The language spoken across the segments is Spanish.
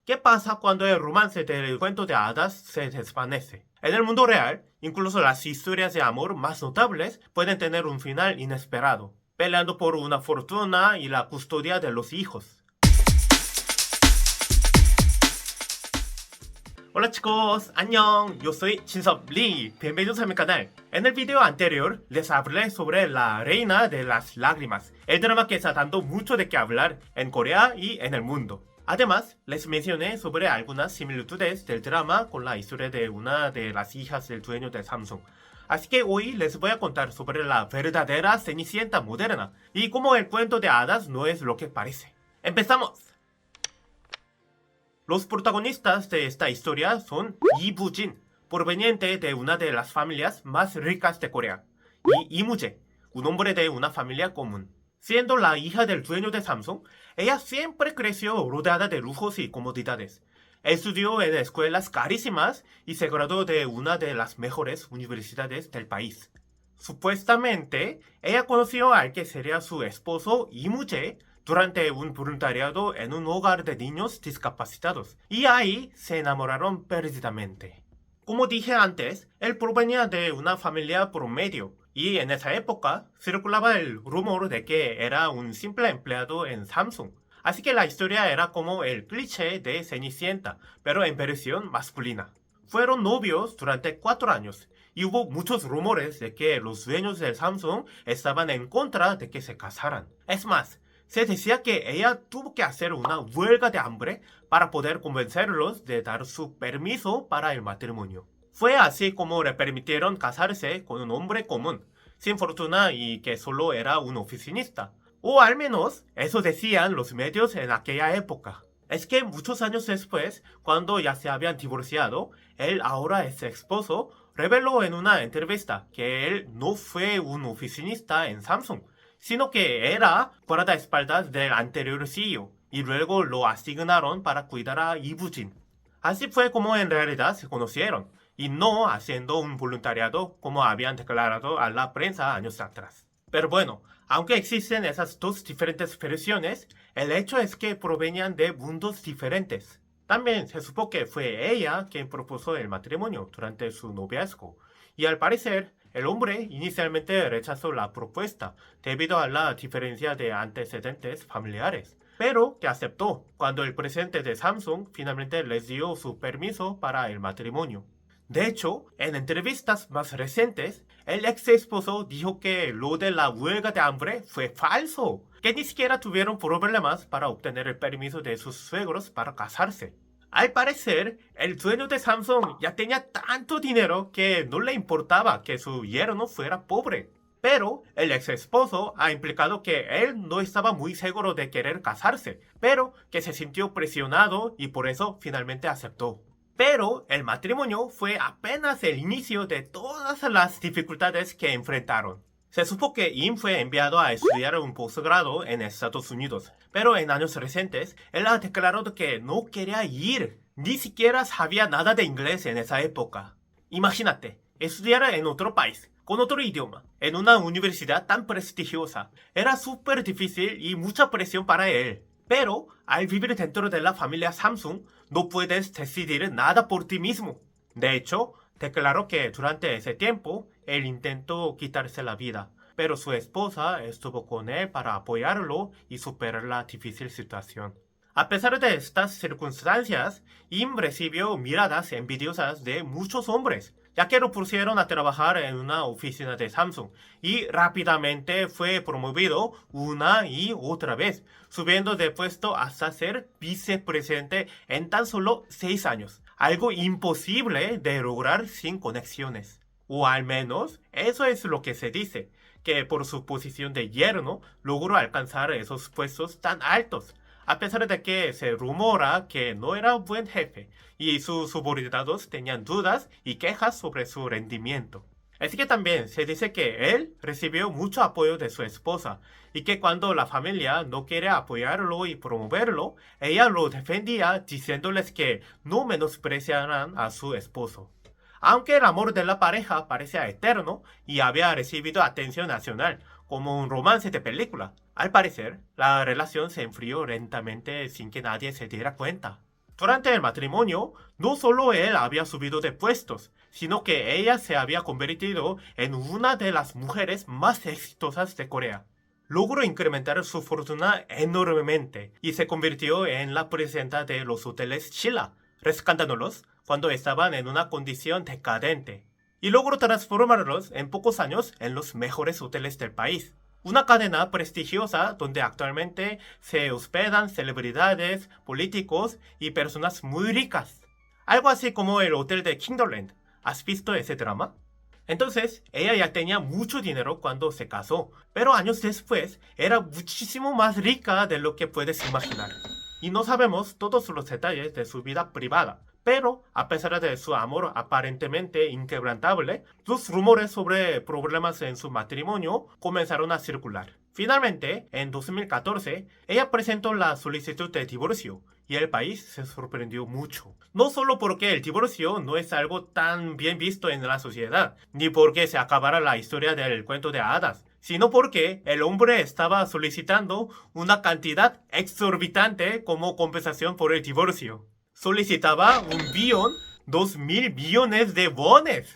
¿Qué pasa cuando el romance del cuento de hadas se desvanece? En el mundo real, incluso las historias de amor más notables pueden tener un final inesperado, peleando por una fortuna y la custodia de los hijos. Hola chicos, 안녕, yo soy Shin-Sub Lee, bienvenidos a mi canal. En el video anterior les hablé sobre La Reina de las Lágrimas, el drama que está dando mucho de qué hablar en Corea y en el mundo. Además, les mencioné sobre algunas similitudes del drama con la historia de una de las hijas del dueño de Samsung. Así que hoy les voy a contar sobre la verdadera Cenicienta moderna y cómo el cuento de hadas no es lo que parece. ¡Empezamos! Los protagonistas de esta historia son Lee Bu-jin, proveniente de una de las familias más ricas de Corea, y Lee Mu-jae, un hombre de una familia común. Siendo la hija del dueño de Samsung, ella siempre creció rodeada de lujos y comodidades. Estudió en escuelas carísimas y se graduó de una de las mejores universidades del país. Supuestamente, ella conoció al que sería su esposo Lee Mu-jae durante un voluntariado en un hogar de niños discapacitados, y ahí se enamoraron perdidamente. Como dije antes, él provenía de una familia promedio, y en esa época circulaba el rumor de que era un simple empleado en Samsung. Así que la historia era como el cliché de Cenicienta, pero en versión masculina. Fueron novios durante 4 años, y hubo muchos rumores de que los dueños del Samsung estaban en contra de que se casaran. Es más, se decía que ella tuvo que hacer una huelga de hambre para poder convencerlos de dar su permiso para el matrimonio. Fue así como le permitieron casarse con un hombre común, sin fortuna y que solo era un oficinista. O al menos eso decían los medios en aquella época. Es que muchos años después, cuando ya se habían divorciado, él, ahora ex esposo, reveló en una entrevista que él no fue un oficinista en Samsung, sino que era guardaespaldas del anterior CEO, y luego lo asignaron para cuidar a Lee Bu-jin. Así fue como en realidad se conocieron, y no haciendo un voluntariado como habían declarado a la prensa años atrás. Pero bueno, aunque existen esas dos diferentes versiones, el hecho es que provenían de mundos diferentes. También se supo que fue ella quien propuso el matrimonio durante su noviazgo, y al parecer, el hombre inicialmente rechazó la propuesta debido a la diferencia de antecedentes familiares, pero que aceptó cuando el presidente de Samsung finalmente les dio su permiso para el matrimonio. De hecho, en entrevistas más recientes, el ex esposo dijo que lo de la huelga de hambre fue falso, que ni siquiera tuvieron problemas para obtener el permiso de sus suegros para casarse. Al parecer, el dueño de Samsung ya tenía tanto dinero que no le importaba que su yerno fuera pobre. Pero el ex esposo ha implicado que él no estaba muy seguro de querer casarse, pero que se sintió presionado y por eso finalmente aceptó. Pero el matrimonio fue apenas el inicio de todas las dificultades que enfrentaron. Se supo que Im fue enviado a estudiar un posgrado en Estados Unidos, pero en años recientes él ha declarado que no quería ir. Ni siquiera sabía nada de inglés en esa época. Imagínate, estudiar en otro país, con otro idioma, en una universidad tan prestigiosa. Era súper difícil y mucha presión para él. Pero al vivir dentro de la familia Samsung, no puedes decidir nada por ti mismo. De hecho, declaró que durante ese tiempo, él intentó quitarse la vida, pero su esposa estuvo con él para apoyarlo y superar la difícil situación. A pesar de estas circunstancias, Im recibió miradas envidiosas de muchos hombres, ya que lo pusieron a trabajar en una oficina de Samsung y rápidamente fue promovido una y otra vez, subiendo de puesto hasta ser vicepresidente en tan solo 6 años, algo imposible de lograr sin conexiones. O al menos eso es lo que se dice, que por su posición de yerno logró alcanzar esos puestos tan altos, a pesar de que se rumora que no era un buen jefe y sus subordinados tenían dudas y quejas sobre su rendimiento. Así que también se dice que él recibió mucho apoyo de su esposa y que cuando la familia no quiere apoyarlo y promoverlo, ella lo defendía diciéndoles que no menospreciaran a su esposo. Aunque el amor de la pareja parecía eterno y había recibido atención nacional, como un romance de película, al parecer, la relación se enfrió lentamente sin que nadie se diera cuenta. Durante el matrimonio, no solo él había subido de puestos, sino que ella se había convertido en una de las mujeres más exitosas de Corea. Logró incrementar su fortuna enormemente y se convirtió en la presidenta de los hoteles Sheila, rescatándolos cuando estaban en una condición decadente, y logró transformarlos en pocos años en los mejores hoteles del país. Una cadena prestigiosa donde actualmente se hospedan celebridades, políticos y personas muy ricas. Algo así como el hotel de Kingdomland. ¿Has visto ese drama? Entonces, ella ya tenía mucho dinero cuando se casó, pero años después era muchísimo más rica de lo que puedes imaginar. Y no sabemos todos los detalles de su vida privada, pero a pesar de su amor aparentemente inquebrantable, los rumores sobre problemas en su matrimonio comenzaron a circular. Finalmente, en 2014, ella presentó la solicitud de divorcio y el país se sorprendió mucho. No solo porque el divorcio no es algo tan bien visto en la sociedad, ni porque se acabara la historia del cuento de hadas, sino porque el hombre estaba solicitando una cantidad exorbitante como compensación por el divorcio. Solicitaba 1.200.000 millones de wones.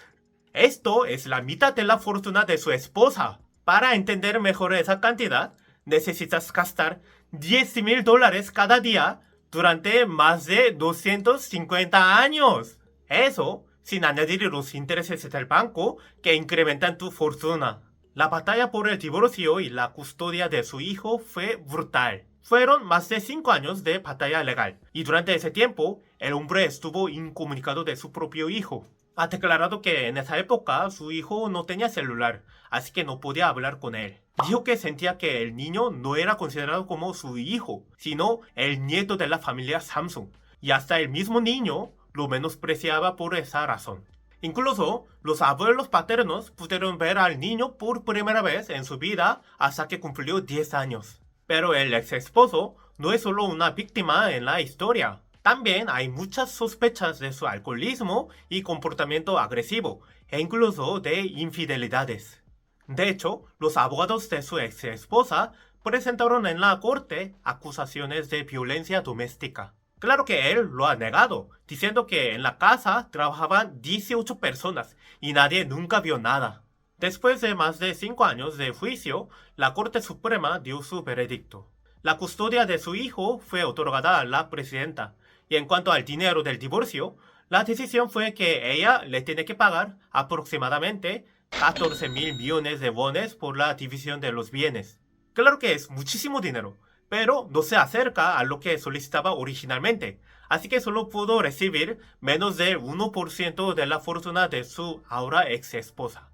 Esto es la mitad de la fortuna de su esposa. Para entender mejor esa cantidad, necesitas gastar $10.000 cada día durante más de 250 años. Eso sin añadir los intereses del banco que incrementan tu fortuna. La batalla por el divorcio y la custodia de su hijo fue brutal. Fueron más de 5 años de batalla legal, y durante ese tiempo, el hombre estuvo incomunicado de su propio hijo. Ha declarado que en esa época su hijo no tenía celular, así que no podía hablar con él. Dijo que sentía que el niño no era considerado como su hijo, sino el nieto de la familia Samsung, y hasta el mismo niño lo menospreciaba por esa razón. Incluso los abuelos paternos pudieron ver al niño por primera vez en su vida hasta que cumplió 10 años. Pero el ex esposo no es solo una víctima en la historia. También hay muchas sospechas de su alcoholismo y comportamiento agresivo, e incluso de infidelidades. De hecho, los abogados de su ex esposa presentaron en la corte acusaciones de violencia doméstica. Claro que él lo ha negado, diciendo que en la casa trabajaban 18 personas y nadie nunca vio nada. Después de más de 5 años de juicio, la Corte Suprema dio su veredicto. La custodia de su hijo fue otorgada a la presidenta, y en cuanto al dinero del divorcio, la decisión fue que ella le tiene que pagar aproximadamente 14.000 millones de wones por la división de los bienes. Claro que es muchísimo dinero, pero no se acerca a lo que solicitaba originalmente, así que solo pudo recibir menos del 1% de la fortuna de su ahora ex esposa.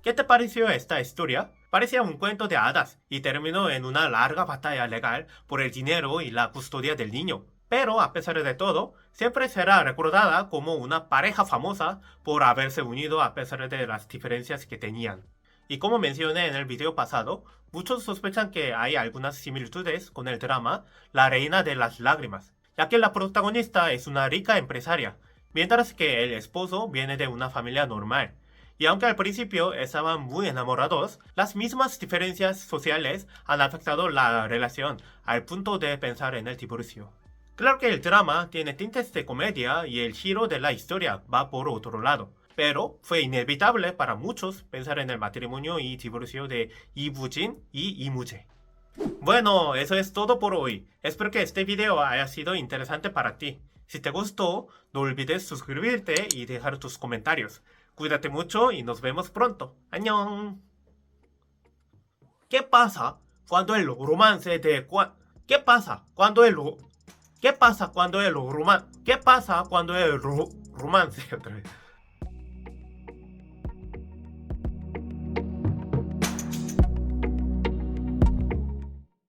¿Qué te pareció esta historia? Parecía un cuento de hadas y terminó en una larga batalla legal por el dinero y la custodia del niño. Pero a pesar de todo, siempre será recordada como una pareja famosa por haberse unido a pesar de las diferencias que tenían. Y como mencioné en el video pasado, muchos sospechan que hay algunas similitudes con el drama La Reina de las Lágrimas, ya que la protagonista es una rica empresaria, mientras que el esposo viene de una familia normal. Y aunque al principio estaban muy enamorados, las mismas diferencias sociales han afectado la relación al punto de pensar en el divorcio. Claro que el drama tiene tintes de comedia y el giro de la historia va por otro lado, pero fue inevitable para muchos pensar en el matrimonio y divorcio de Lee Boo-jin y Lee Moo-jae. Bueno, eso es todo por hoy. Espero que este video haya sido interesante para ti. Si te gustó, no olvides suscribirte y dejar tus comentarios. Cuídate mucho y nos vemos pronto. ¡Annyeong! ¿Qué pasa cuando el romance de ¿Qué pasa cuando el romance otra vez?